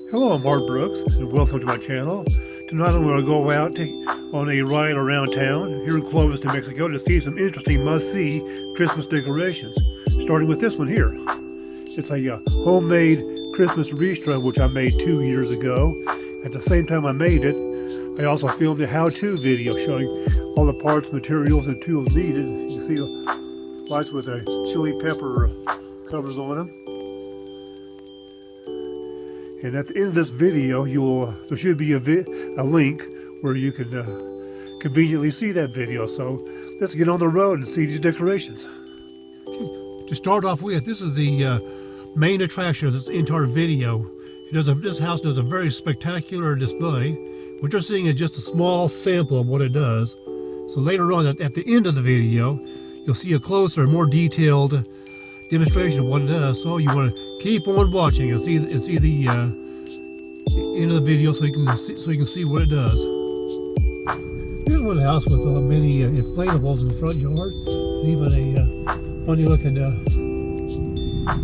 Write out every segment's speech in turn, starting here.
Hello, I'm Mark Brooks, and welcome to my channel. Tonight I'm going to go out on a ride around town here in Clovis, New Mexico to see some interesting must-see Christmas decorations. Starting with this one here. It's a homemade Christmas wreath which I made 2 years ago. At the same time I made it, I also filmed a how-to video showing all the parts, materials, and tools needed. You see the lights with a chili pepper covers on them. And at the end of this video, there should be a link where you can conveniently see that video. So let's get on the road and see these decorations. To start off with, this is the main attraction of this entire video. This house does a very spectacular display. What you're seeing is just a small sample of what it does. So later on, at the end of the video, you'll see a closer, more detailed demonstration of what it does. So you want to keep on watching and see the end of the video so you can see what it does. Here's one house with many inflatables in the front yard, and even a funny looking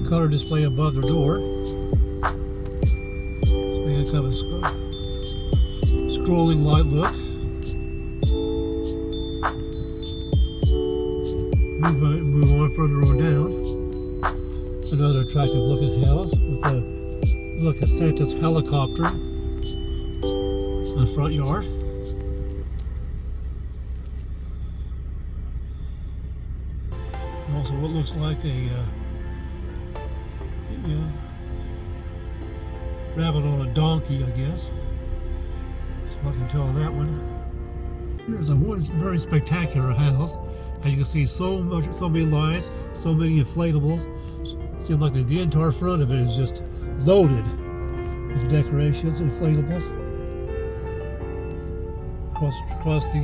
color display above the door. It's kind of a scrolling light look. Move on further on down. Another attractive looking house with a look at Santa's helicopter in the front yard. And also what looks like a rabbit on a donkey, I guess. So I can tell on that one. Here's a very spectacular house. As you can see, so many lights, so many inflatables. Seems like the entire front of it is just loaded with decorations and inflatables. Across the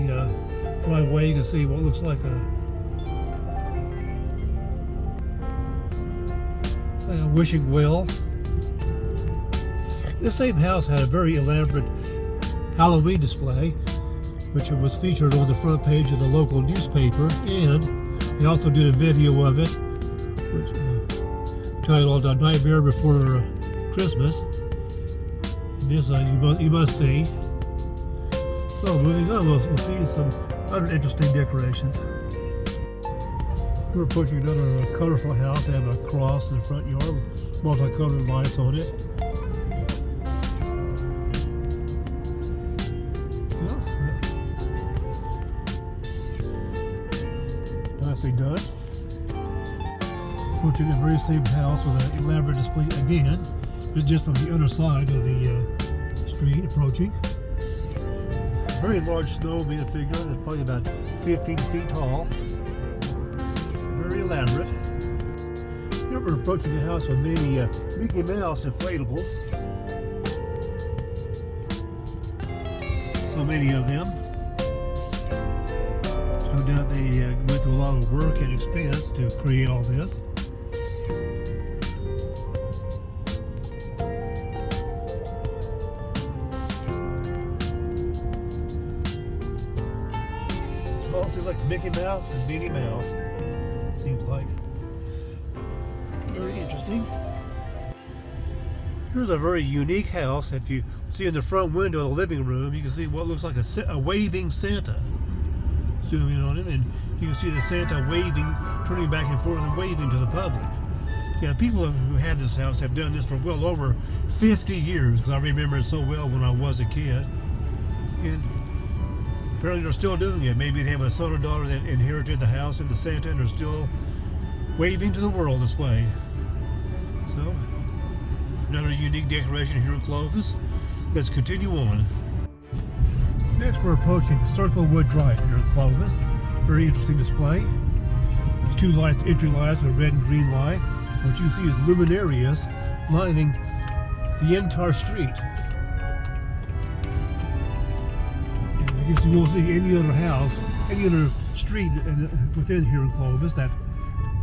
driveway, you can see what looks like a wishing well. This same house had a very elaborate Halloween display, which was featured on the front page of the local newspaper, and they also did a video of it, which titled "A Nightmare Before Christmas." And this you must see. So moving on, we'll see some other interesting decorations. We're approaching another colorful house. They have a cross in the front yard with multicolored lights on it. Nicely done. Approaching the very same house with an elaborate display again, but just from the other side of the street approaching. Very large snowman figure. It's probably about 15 feet tall. Very elaborate. Here we're approaching a house with many Mickey Mouse inflatables. So many of them. No doubt they went through a lot of work and expense to create all this. It all seems like Mickey Mouse and Minnie Mouse. Seems like very interesting. Here's a very unique house. If you see in the front window of the living room, you can see what looks like a waving Santa. Zoom in on him, and you can see the Santa waving, turning back and forth and waving to the public. Yeah, people who had this house have done this for well over 50 years, because I remember it so well when I was a kid. And apparently they're still doing it. Maybe they have a son or daughter that inherited the house and the Santa, and they're still waving to the world this way. So, another unique decoration here in Clovis. Let's continue on. Next, we're approaching Circlewood Drive here in Clovis. Very interesting display. These two lights, entry lights, a red and green light. What you see is luminarias lining the entire street. And I guess you won't see any other house, any other street within here in Clovis that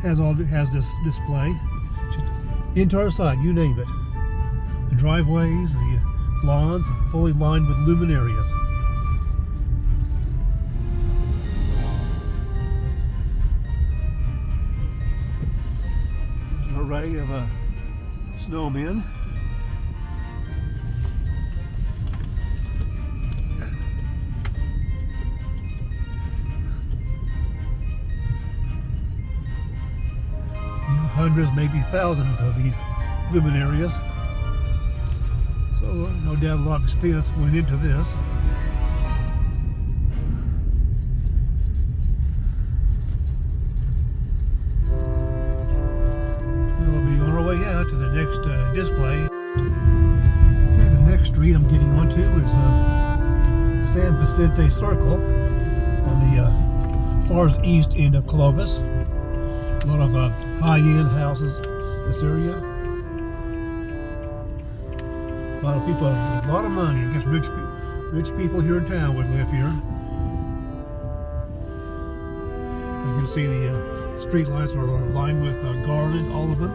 has this display. Just the entire side, you name it. The driveways, the lawns, fully lined with luminarias. There's an array of snowmen. hundreds, maybe thousands of these luminarias. So no doubt a lot of expense went into this. We'll be on our way out to the next display. Okay, the next street I'm getting onto is San Vicente Circle on the far east end of Clovis. A lot of high-end houses in this area. A lot of people with a lot of money. I guess rich people here in town would live here. You can see the street lights are lined with garland, all of them.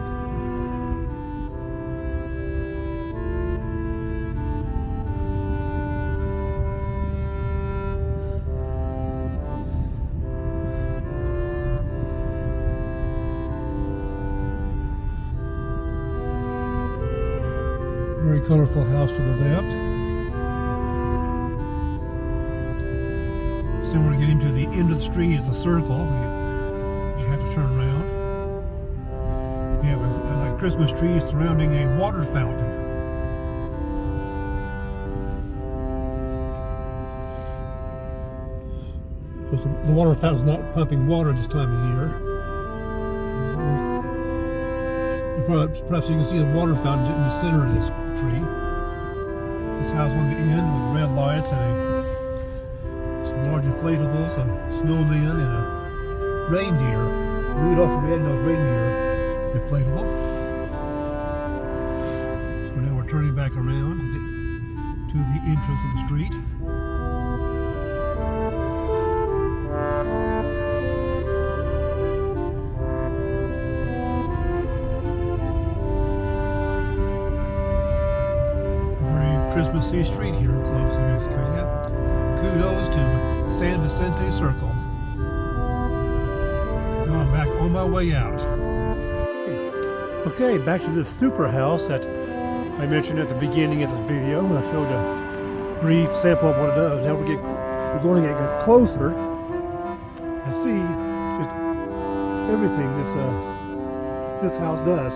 Very colorful house to the left. So we're getting to the end of the street. It's a circle. You have to turn around. We have a Christmas tree surrounding a water fountain. Because the water fountain's not pumping water this time of year. Perhaps you can see the water fountain in the center of this tree. This house on the end with red lights and some large inflatables, a snowman, and a reindeer, Rudolph the Red-Nosed Reindeer inflatable. So now we're turning back around to the entrance of the street. Christmassy street here in Clovis, New Mexico. Yeah. Kudos to San Vicente Circle. Now I'm back on my way out. Okay, back to this super house that I mentioned at the beginning of the video when I showed a brief sample of what it does. Now we're going to get closer and see just everything this house does.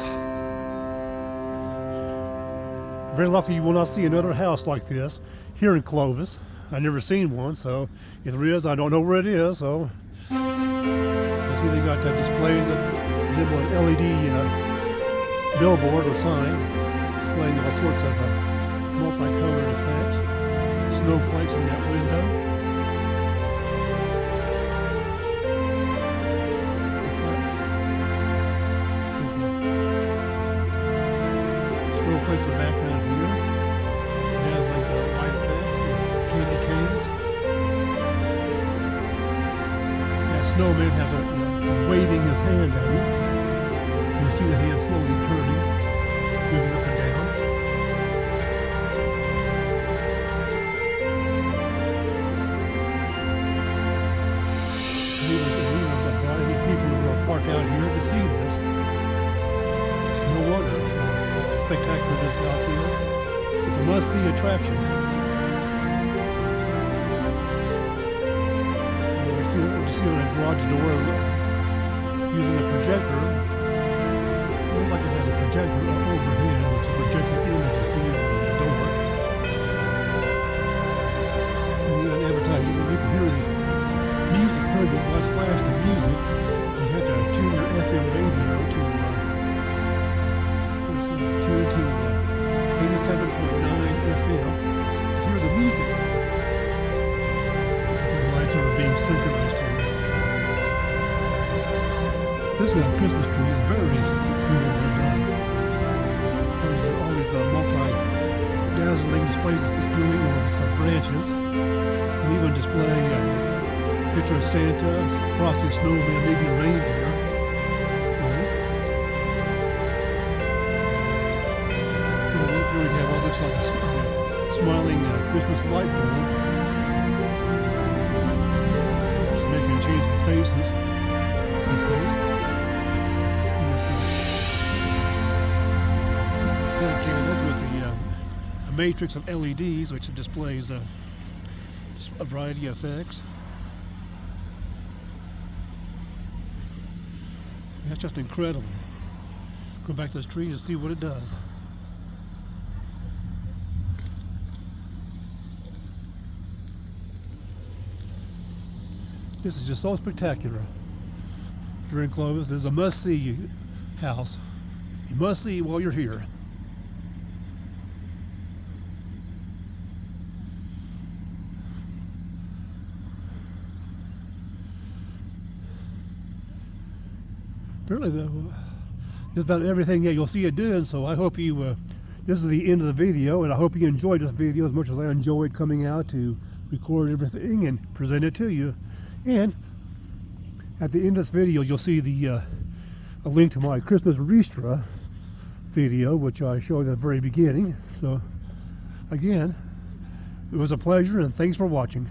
Very lucky you will not see another house like this here in Clovis. I've never seen one, so if there is, I don't know where it is. So you see they got displays that resemble an LED billboard or sign displaying all sorts of multicolored effects. Snowflakes in that window. Snowflakes in the background here. Dazzling light effects. Candy canes. That snowman has waving his hand at you. You see the hand slowly turning, moving up and down. A variety of people who are parked out here to see this. It's no wonder how spectacular this house is. It's a must-see attraction. You see on a garage door using a projector. It looks like it has a projector overhead, which projects an image you see on the door. And you can advertise, you can hear the music, heard these lights flash the music. You have to tune your FM radio to 87.9 FM. Hear the music. The lights are being synchronized. This Christmas tree is very cool what it does. All these multi-dazzling displays it's doing on its branches. It'll even display a picture of Santa, frosty snowman, maybe a reindeer. Here we have what looks like a smiling Christmas light bulb. Just making changing faces. Set of candles with a matrix of LEDs, which displays a variety of effects. That's just incredible. Go back to this tree and see what it does. This is just so spectacular. If you're in Clovis, there's a must-see house. You must see while you're here. Really, just about everything you'll see it doing. So I hope you. This is the end of the video, and I hope you enjoyed this video as much as I enjoyed coming out to record everything and present it to you. And at the end of this video, you'll see a link to my Christmas Ristra video, which I showed at the very beginning. So again, it was a pleasure, and thanks for watching.